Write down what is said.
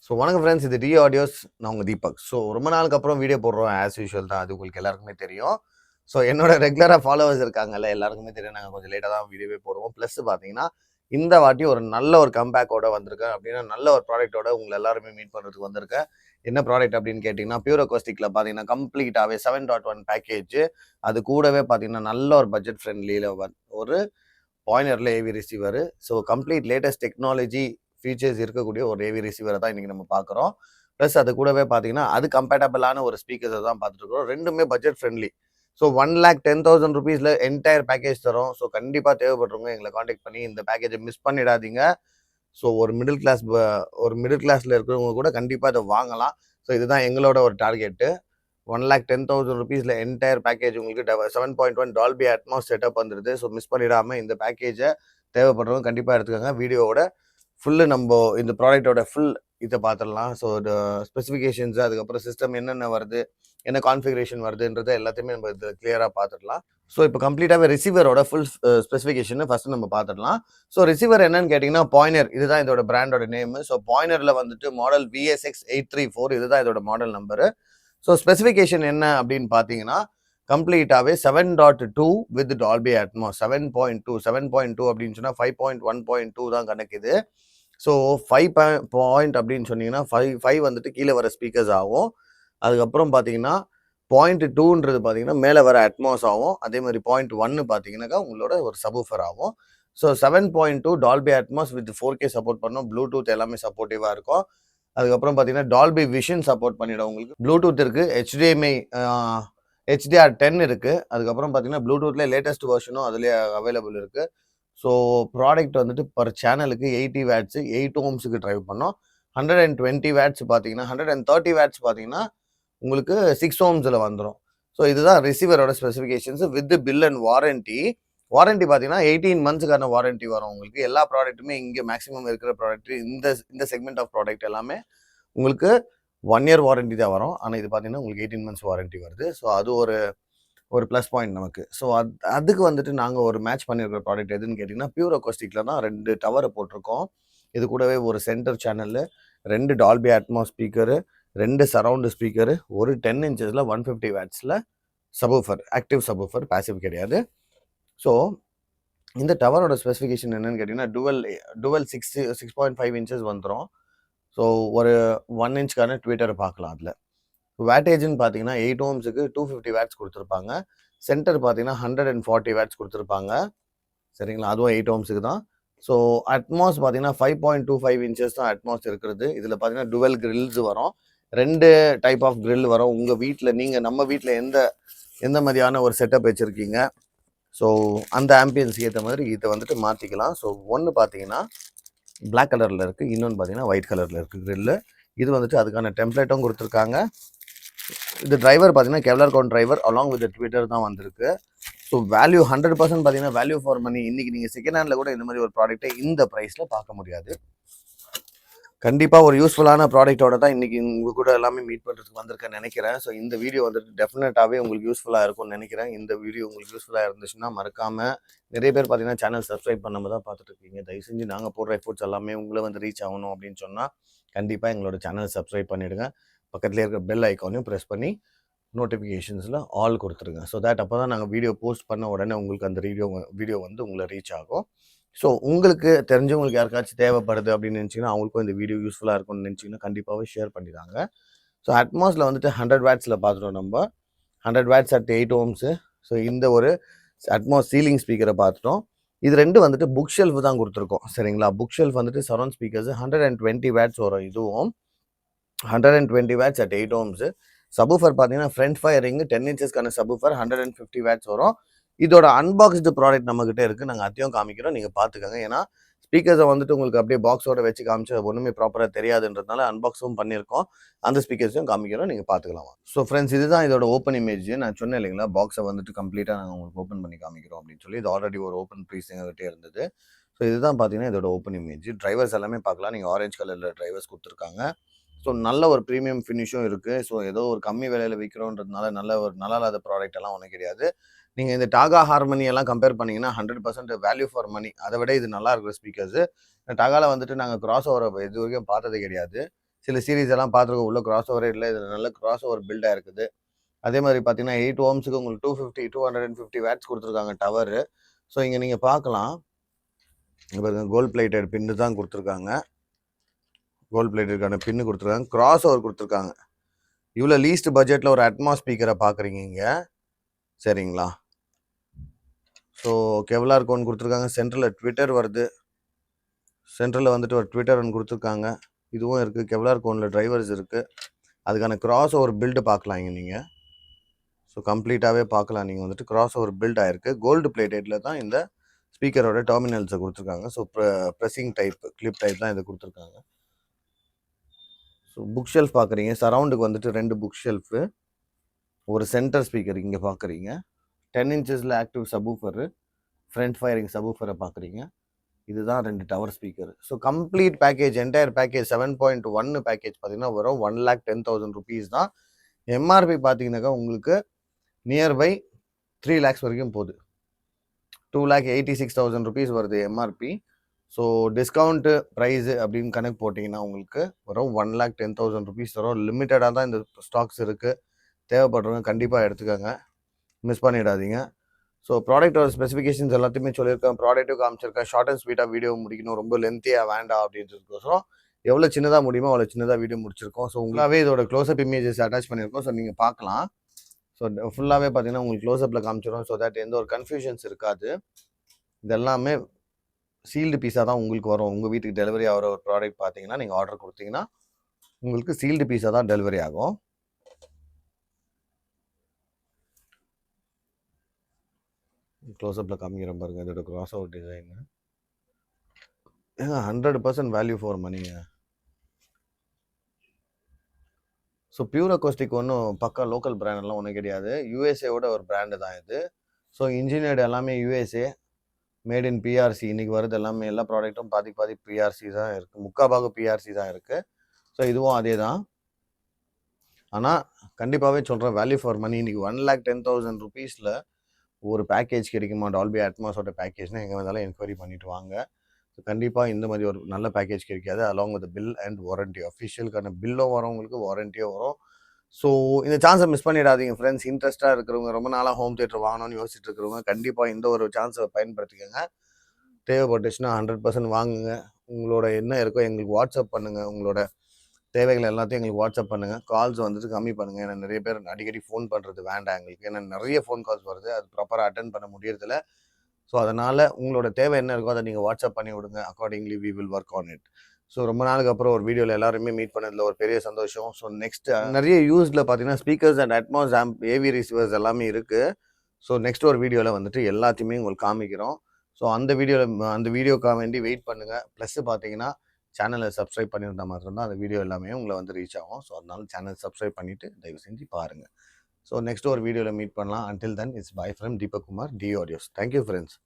So வணக்கம் friends, இது D audios. நான் உங்கள் தீபக். ஸோ ரொம்ப நாளுக்கு அப்புறம் வீடியோ போடுறோம். ஆஸ் யூஷுவல் தான், அது உங்களுக்கு எல்லாருக்குமே தெரியும். ஸோ என்னோட ரெகுலராக ஃபாலோவர்ஸ் இருக்காங்கல்ல, எல்லாருக்குமே தெரியும். நாங்கள் கொஞ்சம் லேட்டாக தான் வீடியோவே போடுவோம். ப்ளஸ் பார்த்தீங்கன்னா இந்த வாட்டி ஒரு நல்ல ஒரு கம்பேக்கோட வந்திருக்கேன். அப்படின்னா நல்ல ஒரு ப்ராடக்ட்டோட உங்களை எல்லாருமே மீட் பண்ணுறதுக்கு வந்திருக்கேன். என்ன ப்ராடக்ட் அப்படின்னு கேட்டிங்கன்னா, பியூர் அக்கோஸ்டிக்கில் பார்த்தீங்கன்னா கம்ப்ளீட்டாகவே 7.1 பேக்கேஜ். அது கூடவே பார்த்தீங்கன்னா நல்ல ஒரு பட்ஜெட் ஃப்ரெண்ட்லியில் ஒரு பாயினரில் AV receiver. So complete latest technology features இருக்கக்கூடிய ஒரு ஏவி ரிசீவரை தான் இன்றைக்கி நம்ம பார்க்குறோம். ப்ளஸ் அது கூடவே பார்த்தீங்கன்னா அது கம்பேட்டபிளான ஒரு ஸ்பீக்கர்ஸை தான் பார்த்துருக்குறோம். ரெண்டுமே budget friendly. So 1,10,000 rupees entire package தரோம். ஸோ கண்டிப்பாக தேவைப்படுறவங்க எங்களை காண்டாக்ட் பண்ணி இந்த பேக்கேஜை மிஸ் பண்ணிடாதீங்க. ஸோ ஒரு மிடில் கிளாஸில் இருக்கிறவங்க கூட கண்டிப்பாக இதை வாங்கலாம். ஸோ இதுதான் எங்களோட ஒரு டார்கெட்டு. 1,10,000 rupees என்டையர் பேக்கேஜ் உங்களுக்கு 7.1 டால்பி அட்மாஸ் செட்டப் வந்துடுது. ஸோ மிஸ் பண்ணிடாமல் இந்த பேக்கேஜை தேவைப்படுறவங்க கண்டிப்பாக எடுத்துக்கோங்க. வீடியோவோட ஃபுல்லு நம்ம இந்த ப்ராடக்டோட ஃபுல் இதை பார்த்துடலாம். ஸோ ஸ்பெசிஃபிகேஷன்ஸ், அதுக்கப்புறம் சிஸ்டம் என்னென்ன வருது, என்ன கான்ஃபிகரேஷன் வருதுன்றதை எல்லாத்தையுமே நம்ம இதில் கிளியராக பார்த்துடலாம். ஸோ இப்போ கம்ப்ளீட்டாகவே ரிசீவரோட ஃபுல் ஸ்பெசிஃபிகேஷன் ஃபஸ்ட்டு நம்ம பார்த்துடலாம். ஸோ ரிசீவர் என்னன்னு கேட்டிங்கன்னா பாயினர், இதுதான் இதோட பிராண்டோட நேமு. ஸோ பாயினரில் வந்துட்டு மாடல் VSX 834, இதுதான் இதோட மாடல் நம்பரு. ஸோ ஸ்பெசிஃபிகேஷன் என்ன அப்படின்னு பார்த்தீங்கன்னா கம்ப்ளீட்டாகவே 7.2 வித் டால்பி அட்மாஸ். 7.2 அப்படின்னு சொன்னால் 5.1.2 தான் கணக்குது. ஸோ 5 அப்படின்னு சொன்னீங்கன்னா 5 வந்துட்டு கீழே வர ஸ்பீக்கர்ஸ் ஆகும். அதுக்கப்புறம் பார்த்தீங்கன்னா 0.2ன்றது பார்த்தீங்கன்னா மேலே வர அட்மாஸ் ஆகும். அதே மாதிரி 0.1 பார்த்தீங்கன்னாக்கா உங்களோட ஒரு சபூஃபர் ஆகும். So 7.2 Dolby Atmos with 4K support பண்ணோம். ப்ளூடூத் எல்லாமே சப்போர்ட்டிவாக இருக்கும். அதுக்கப்புறம் பார்த்தீங்கன்னா டால்பி விஷன் சப்போர்ட் பண்ணிடும் உங்களுக்கு. ப்ளூடூத் இருக்குது, HDMI HDR10 இருக்குது. அதுக்கப்புறம் பார்த்தீங்கன்னா ப்ளூடூத்லேயே லேட்டஸ்ட் வெர்ஷனும் அதுலேயே அவைலபிள் இருக்குது. ஸோ ப்ராடக்ட் வந்துட்டு பர் சேனலுக்கு 80 வாட்ஸு 8 ohmஸுக்கு ட்ரைவ் பண்ணோம். 120 வாட்ஸ் பார்த்தீங்கன்னா 130 வாட்ஸ் பார்த்தீங்கன்னா உங்களுக்கு 6 ohmஸில் வந்துடும். ஸோ இதுதான் ரிசீவரோட specifications with bill and warranty. Warranty பார்த்தீங்கன்னா 18 monthsக்கான வாரண்டி வரும் உங்களுக்கு. எல்லா ப்ராடக்ட்டுமே இங்கே மேக்ஸிமம் இருக்கிற ப்ராடக்ட் இந்த செக்மெண்ட் ஆஃப் ப்ராடக்ட் எல்லாமே உங்களுக்கு 1 year வாரண்டி தான் வரும். ஆனால் இது பார்த்தீங்கன்னா உங்களுக்கு 18 months வாரண்டி வருது. ஸோ அது ஒரு ப்ளஸ் பாயிண்ட் நமக்கு. ஸோ அதுக்கு வந்துட்டு நாங்கள் ஒரு மேட்ச் பண்ணியிருக்கிற ப்ராடக்ட் எதுன்னு கேட்டிங்கன்னா பியூர் அக்கோஸ்டிக்கில் தான் 2 டவரை போட்டிருக்கோம். இது கூடவே ஒரு சென்டர் சேனலில் 2 Dolby Atmos speaker, 2 surround speaker, ஒரு 10 inches 150 wattsல சபூஃபர், ஆக்டிவ் சபூஃபர், பேசிவ் கிடையாது. ஸோ இந்த டவரோட ஸ்பெசிஃபிகேஷன் என்னன்னு கேட்டிங்கன்னா டுவல் 6.5 inches வந்துடும். ஸோ ஒரு 1 inchக்கான ட்விட்டரை பார்க்கலாம். அதில் வேட்டேஜ்னு பார்த்தீங்கன்னா 8 ohmஸுக்கு 250 watts கொடுத்துருப்பாங்க. சென்டர் பார்த்தீங்கன்னா 140 watts கொடுத்துருப்பாங்க. சரிங்களா, அதுவும் 8 ohmஸுக்கு தான். ஸோ அட்மாஸ் பார்த்தீங்கன்னா 5.25 inches தான் அட்மாஸ் இருக்கிறது. இதில் பார்த்தீங்கன்னா டுவெல் கிரில்ஸ் வரும். 2 டைப் ஆஃப் கிரில் வரும். உங்கள் வீட்டில் நம்ம வீட்டில் எந்த மாதிரியான ஒரு செட்டப் வச்சுருக்கீங்க, ஸோ அந்த ஆம்பியன்ஸுக்கு ஏற்ற மாதிரி இதை வந்துட்டு மாற்றிக்கலாம். ஸோ ஒன்று பார்த்தீங்கன்னா பிளாக் கலரில் இருக்குது, இன்னொன்று பார்த்தீங்கன்னா ஒயிட் கலரில் இருக்குது கிரில்லு. இது வந்துட்டு அதுக்கான டெம்ப்ளேட்டும் கொடுத்துருக்காங்க. இது டிரைவர் பார்த்தீங்கன்னா Kevlar count driver along with Twitter தான் வந்திருக்கு. ஸோ வேல்யூ 100% பார்த்தீங்கன்னா வேல்யூ ஃபார் மணி. இன்றைக்கி நீங்கள் செகண்ட் ஹேண்டில் கூட இந்த மாதிரி ஒரு ப்ராடக்ட்டை இந்த ப்ரைஸில் பார்க்க முடியாது. கண்டிப்பாக ஒரு யூஸ்ஃபுல்லான ப்ராடக்ட்டோட தான் இன்றைக்கி உங்கள் கூட எல்லாமே மீட் பண்ணுறதுக்கு வந்திருக்கேன்னு நினைக்கிறேன். ஸோ இந்த வீடியோ வந்துட்டு டெஃபினட்டாகவே உங்களுக்கு யூஸ்ஃபுல்லாக இருக்கும்னு நினைக்கிறேன். இந்த வீடியோ உங்களுக்கு யூஸ்ஃபுல்லாக இருந்துச்சுன்னா மறக்காமல், நிறைய பேர் பார்த்தீங்கன்னா சேனல் சப்ஸ்கிரைப் பண்ணாமல் தான் பார்த்துட்டு இருக்கீங்க. தயவு செஞ்சு நாங்கள் போடுற எஃபோர்ட்ஸ் எல்லாமே உங்களை வந்து ரீச் ஆகணும் அப்படின்னு சொன்னால் கண்டிப்பாக எங்களோட சேனல் சப்ஸ்கிரைப் பண்ணிவிடுங்க. பக்கத்தில் இருக்கிற பெல் ஐக்கானையும் ப்ரெஸ் பண்ணி நோட்டிஃபிகேஷன்ஸில் ஆல் கொடுத்துருங்க. ஸோ தட் அப்போ தான் நாங்கள் வீடியோ போஸ்ட் பண்ண உடனே உங்களுக்கு அந்த வீடியோ வந்து உங்களை ரீச் ஆகும். ஸோ உங்களுக்கு தெரிஞ்சவங்களுக்கு யாருக்காச்சும் தேவைப்படுது அப்படின்னு நினச்சிங்கன்னா, அவங்களுக்கும் இந்த வீடியோ யூஸ்ஃபுல்லாக இருக்கும்னு நினச்சிங்கன்னா கண்டிப்பாகவே ஷேர் பண்ணிடுறாங்க. ஸோ அட்மாஸில் வந்துட்டு 100 wattsல பார்த்துட்டோம். நம்ம 100 watts at 8 ohms. ஸோ இந்த ஒரு அட்மாஸ் சீலிங் ஸ்பீக்கரை பார்த்துட்டோம். இது 2 வந்துட்டு புக் ஷெல்ஃப் தான் கொடுத்துருக்கோம். சரிங்களா, புக் ஷெல்ஃப் வந்துட்டு சரௌண்ட் ஸ்பீக்கர்ஸ் 120 watts வரும். இதுவும் 120 watts at 8 ohms. சபூஃபர் பார்த்தீங்கன்னா ஃப்ரண்ட் ஃபயரிங் 10 inchesக்கான சபூஃபர் 150 watts வரும். இதோட அன்பாக்ஸ்டு ப்ராடக்ட் நம்மக்கிட்ட இருக்குது. நாங்கள் அதையும் காமிக்கிறோம், நீங்கள் பார்த்துக்கோங்க. ஏன்னா ஸ்பீக்கர்ஸை வந்துட்டு உங்களுக்கு அப்படியே பாக்ஸோட வச்சு காமிச்சு ஒன்றுமே ப்ராப்பராக தெரியாதுன்றதுனால அன்பாக்ஸும் பண்ணியிருக்கோம். அந்த ஸ்பீக்கர்ஸையும் காமிக்கிறோம், நீங்கள் பார்த்துக்கலாம். ஸோ ஃப்ரெண்ட்ஸ், இதுதான் இதோட ஓப்பன் இமேஜ். நான் சொன்னேன் இல்லைங்களா, பாக்ஸை வந்துட்டு கம்ப்ளீட்டாக நாங்கள் உங்களுக்கு ஓப்பன் பண்ணி காமிக்கிறோம் அப்படின்னு சொல்லி. இது ஆல்ரெடி ஒரு ஓப்பன் ப்ரீஸ் எங்ககிட்டே இருந்தது. ஸோ இதுதான் பார்த்தீங்கன்னா இதோட ஓப்பன் இமேஜ். டிரைவர்ஸ் எல்லாமே பார்க்கலாம். நீங்கள் ஆரஞ்சு கலரில் டிரைவர்ஸ் கொடுத்துருக்காங்க. ஸோ நல்ல ஒரு ப்ரீமியம் ஃபினிஷும் இருக்குது. ஸோ ஏதோ ஒரு கம்மி விலையில் விற்கிறோன்றதுனால நல்லா இல்லாத ப்ராடக்ட் எல்லாம் ஒன்றும் கிடையாது. நீங்கள் இந்த டாகா ஹார்மனி எல்லாம் கம்பேர் பண்ணிங்கன்னா 100% வேல்யூ ஃபார் மணி. அதை விட இது நல்லா இருக்கிற ஸ்பீக்கர்ஸு. டாகாவில் வந்துட்டு நாங்கள் கிராஸ் ஓவர் இது வரைக்கும் பார்த்ததே கிடையாது. சில சீரிஸ் எல்லாம் பார்த்துருக்கோம், உள்ள கிராஸ் ஓவரே இல்லை. இதில் நல்ல கிராஸ் ஓவர் பில்டாக இருக்குது. அதே மாதிரி பார்த்தீங்கன்னா 8 ஓம்ஸுக்கு உங்களுக்கு 250 வேட்ஸ் கொடுத்துருக்காங்க டவரு. ஸோ இங்கே நீங்கள் பார்க்கலாம், இப்போ கோல்ட் பிளேட்டட் பின்னு தான் கொடுத்துருக்காங்க. கோல்ட் பிளேட்டடுக்கான பின்னு கொடுத்துருக்காங்க, கிராஸ் ஓவர் கொடுத்துருக்காங்க. இவ்வளோ லீஸ்ட் பட்ஜெட்டில் ஒரு அட்மாஸ் ஸ்பீக்கரை பார்க்குறீங்க இங்கே, சரிங்களா? ஸோ கெவ்லார் கோன் கொடுத்துருக்காங்க. சென்ட்ரலில் ட்விட்டர் வருது. சென்ட்ரலில் வந்துட்டு ஒரு ட்விட்டர் ஒன்று கொடுத்துருக்காங்க. இதுவும் இருக்குது. கெவ்லார் கோனில் டிரைவர்ஸ் இருக்குது. அதுக்கான கிராஸ் ஓவர் பில்டு பார்க்கலாம் இங்கே நீங்கள். ஸோ கம்ப்ளீட்டாகவே பார்க்கலாம் நீங்கள் வந்துட்டு கிராஸ் ஓவர் பில்ட் ஆகிருக்கு. கோல்டு பிளேட்டடில் தான் இந்த ஸ்பீக்கரோட டெர்மினல்ஸை கொடுத்துருக்காங்க. So pressing type, clip type தான் இதை கொடுத்துருக்காங்க. ஸோ புக் ஷெல்ஃப் பார்க்குறீங்க. சரவுண்டுக்கு வந்துட்டு 2 புக் ஷெல்ஃபு, ஒரு சென்டர் ஸ்பீக்கர் இங்கே பார்க்குறீங்க. 10 இன்ச்சஸில் ஆக்டிவ் சப்வூஃபரு, ஃப்ரண்ட் ஃபயரிங் சப்வூஃபரை பார்க்குறீங்க. இதுதான் 2 tower speaker. So complete package, entire package 7.1 package பார்த்தீங்கன்னா வரும் 1,10,000 rupees தான். எம்ஆர்பி பார்த்தீங்கன்னாக்கா உங்களுக்கு நியர்பை 3 lakhs வரைக்கும் போகுது. 2,86,000 rupees வருது எம்ஆர்பி. ஸோ டிஸ்கவுண்ட்டு ப்ரைஸு அப்படின்னு கணக்கு போட்டிங்கன்னா உங்களுக்கு வரும் 1,10,000 rupees வரும். லிமிட்டடாக தான் இந்த ஸ்டாக்ஸ் இருக்குது. தேவைப்படுறவங்க கண்டிப்பாக எடுத்துக்கோங்க, மிஸ் பண்ணிடாதீங்க. ஸோ ப்ராடக்டோட ஸ்பெசிஃபிகேஷன்ஸ் எல்லாத்தையுமே சொல்லியிருக்கேன், ப்ராடக்ட்டும் காமிச்சிருக்கேன். ஷார்ட் அண்ட் ஸ்வீட்டாக வீடியோ முடிக்கணும், ரொம்ப லென்த்தியாக வேண்டாம் அப்படின்றதுக்கோசரம் எவ்வளோ சின்னதாக முடியுமோ அவ்வளோ சின்னதாக வீடியோ முடிச்சிருக்கோம். ஸோ உங்களாவே இதோட க்ளோஸ்அப் இமேஜஸ் அட்டாச் பண்ணியிருக்கோம். ஸோ நீங்கள் பார்க்கலாம். ஸோ ஃபுல்லாகவே பார்த்தீங்கன்னா உங்களுக்கு க்ளோஸ்அப்பில் காமிச்சிடும். ஸோ தட் எந்த ஒரு கன்ஃபியூஷன்ஸ் இருக்காது. இதெல்லாமே சீல்டு பீஸாக தான் உங்களுக்கு வரும். உங்கள் வீட்டுக்கு டெலிவரி ஆகிற ஒரு ப்ராடக்ட் பார்த்தீங்கன்னா நீங்கள் ஆர்டர் கொடுத்தீங்கன்னா உங்களுக்கு சீல்டு பீஸாக தான் டெலிவரி ஆகும். க்ளோஸ்அப்பில் காமிக்கிற பாருங்க இதோட கிராஸ் ஓவர் டிசைனு. ஏங்க 100% வேல்யூ ஃபார் மணிங்க. ஸோ பியூர் அக்கோஸ்டிக் ஒன்றும் பக்கா லோக்கல் பிராண்டெல்லாம் ஒன்றும் கிடையாது. யூஎஸ்ஏவோட ஒரு பிராண்டு தான் இது. ஸோ இன்ஜினியர்டு எல்லாமே யூஎஸ்ஏ, மேட் இன் பிஆர்சி. இன்றைக்கி வருது எல்லாமே, எல்லா ப்ராடக்ட்டும் பாதி பிஆர்சி தான் இருக்குது, முக்கால் பிஆர்சி தான் இருக்குது. ஸோ இதுவும் அதே தான். ஆனால் கண்டிப்பாகவே சொல்கிறேன், வேல்யூ ஃபார் மணி. இன்றைக்கி 1,10,000 rupeesல ஒரு பேக்கேஜ் கிடைக்குமா, டால்பி அட்மாஸோட பேக்கேஜ்னால் எங்கே வந்தாலும் என்கொயரி பண்ணிவிட்டு வாங்க. ஸோ கண்டிப்பாக இந்த மாதிரி ஒரு நல்ல பேக்கேஜ் கிடைக்காது. Along with bill and warranty, அஃபிஷியலுக்கான பில்லும் வரும், உங்களுக்கு வாரண்ட்டியும் வரும். ஸோ இந்த சான்ஸை மிஸ் பண்ணிடாதீங்க ஃப்ரெண்ட்ஸ். இன்ட்ரெஸ்ட்டாக இருக்கிறவங்க, ரொம்ப நாளாக ஹோம் தியேட்டர் வாங்கணும்னு யோசிச்சுட்டு இருக்கிறவங்க கண்டிப்பாக இந்த ஒரு சான்ஸை பயன்படுத்திக்கோங்க. தேவைப்பட்டுச்சுன்னா 100% வாங்குங்க. உங்களோட என்ன இருக்கோ எங்களுக்கு வாட்ஸ்அப் பண்ணுங்கள். உங்களோட தேவைகள் எல்லாத்தையும் எங்களுக்கு வாட்ஸ்அப் பண்ணுங்கள். கால்ஸ் வந்துட்டு கம்மி பண்ணுங்கள். ஏன்னா நிறைய பேர் அடிக்கடி ஃபோன் பண்ணுறது வேண்டாம் எங்களுக்கு. ஏன்னா நிறைய ஃபோன் கால்ஸ் வருது, அது ப்ராப்பராக அட்டென்ட் பண்ண முடியறதில்ல. ஸோ அதனால் உங்களோட தேவை என்ன இருக்கோ அதை நீங்கள் வாட்ஸ்அப் பண்ணி விடுங்க. Accordingly we will work on it. So ரொம்ப நாளுக்கு அப்புறம் ஒரு வீடியோவில் எல்லாருமே மீட் பண்ணதில் ஒரு பெரிய சந்தோஷம். ஸோ நெக்ஸ்ட் நிறைய யூஸில் பார்த்தீங்கன்னா speakers and Atmos amp, AV receivers எல்லாமே இருக்குது. ஸோ நெக்ஸ்ட் ஒரு வீடியோவில் வந்துட்டு எல்லாத்தையுமே உங்களுக்கு காமிக்கிறோம். ஸோ அந்த வீடியோக்காக வேண்டி வெயிட் பண்ணுங்கள். ப்ளஸ்ஸு பார்த்தீங்கன்னா சேனலை சப்ஸ்கிரைப் பண்ணியிருந்தா மாத்திரம்தான் அந்த வீடியோ எல்லாமே உங்களை வந்து ரீச் ஆகும். ஸோ அதனால சேனல் சப்ஸ்கிரைப் பண்ணிவிட்டு தயவு செஞ்சு பாருங்கள். ஸோ நெக்ஸ்ட் ஒரு வீடியோவில் மீட் பண்ணலாம். Until then it's bye from Deepak Kumar, T audios. Thank you friends.